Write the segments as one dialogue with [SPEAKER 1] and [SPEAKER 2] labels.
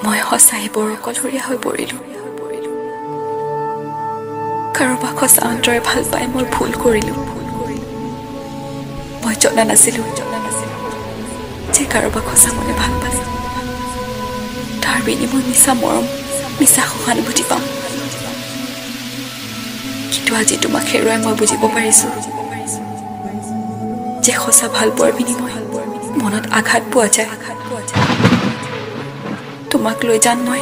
[SPEAKER 1] মই সঁচাই বৰ অকলশৰীয়া হৈ পৰিলোঁ কাৰোবাক সঁচা অন্তৰে ভাল পাই মই ভুল কৰিলোঁ মই জনা নাছিলোঁ যে কাৰোবাক সঁচা মনে ভাল পালে তাৰ বিনিময় মিছা মৰম মিছা সহানুভূতি পাম কিন্তু আজি তোমাক হেৰুৱাই মই বুজিব পাৰিছোঁ যে সঁচা ভাল পোৱাৰ বিনিময় মনত আঘাত পোৱা যায় তোমাক লৈ যান মই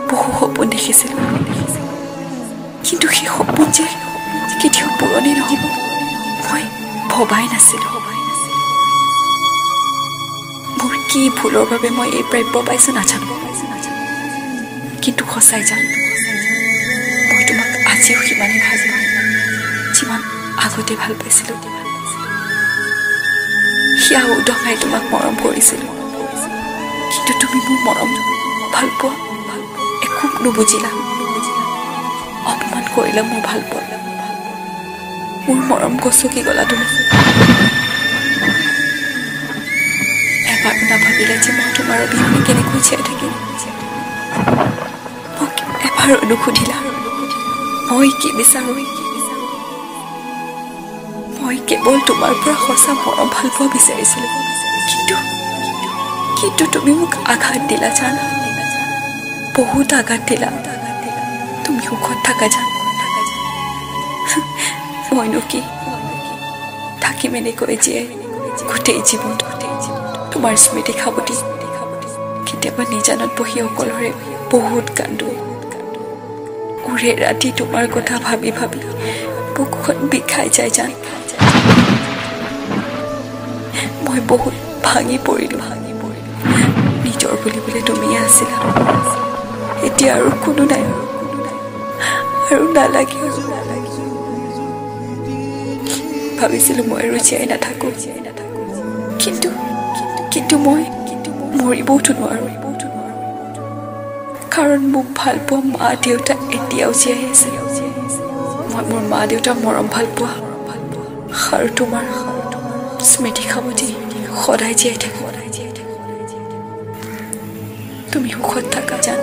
[SPEAKER 1] বহু সপোন দেখিছিলোঁ কিন্তু সেই সপোন যে কেতিয়াও পূৰণেই নহ'ব মই ভবাই নাছিলোঁ মোৰ কি ভুলৰ বাবে মই এই প্ৰাপ্য পাইছোঁ নাজানো কিন্তু সঁচাই জানো মই তোমাক আজিও সিমানেই ভাল পাওঁ যিমান আগতে ভাল পাইছিলোঁ সেয়া উদঙাই তোমাক মৰম কৰিছিলোঁ কিন্তু তুমি মোৰ মৰম ভাল পোৱা একো নুবুজিলা অপমান কৰিলা মোৰ ভাল পোৱা মোৰ মৰম গছকি গলা তুমি এবাৰ নাভাবিলা যে মই তোমাৰ অবিহনে কেনেকৈ জীয়াই থাকিম মোক এবাৰ নুসুধিলা মই কি বিচাৰোঁ মই কেৱল তোমাৰ পৰা সঁচা মৰম ভাল পোৱা বিচাৰিছিলোঁ কিন্তু তুমি মোক আঘাত দিলা জানা বহুত আঘাত দিলা তুমি সুখত থাকা জান মইনো কি থাকিম এনেকৈ জীয়াই গোটেই জীৱন তোমাৰ স্মৃতি খাবতি কেতিয়াবা নিজানত বহি অকলৰে বহুত কান্দো উৰে ৰাতি তোমাৰ কথা ভাবি ভাবি বুকুখন বিষাই যায় জান মই বহুত ভাঙি পৰিলোঁ নিজৰ বুলিবলৈ তুমিয়ে আছিলা এতিয়া আৰু কোনো নাই আৰু নালাগে ভাবিছিলোঁ মই আৰু জীয়াই নাথাকোঁ কিন্তু মই মৰিবওতো নোৱাৰোঁ কাৰণ মোক ভাল পোৱা মা দেউতা এতিয়াও জীয়াই আছে মই মোৰ মা দেউতাৰ মৰম ভাল পোৱা আৰু তোমাৰ স্মৃতি খাবতি সদায় জীয়াই থাকোঁ তুমি সুখত থাকা জান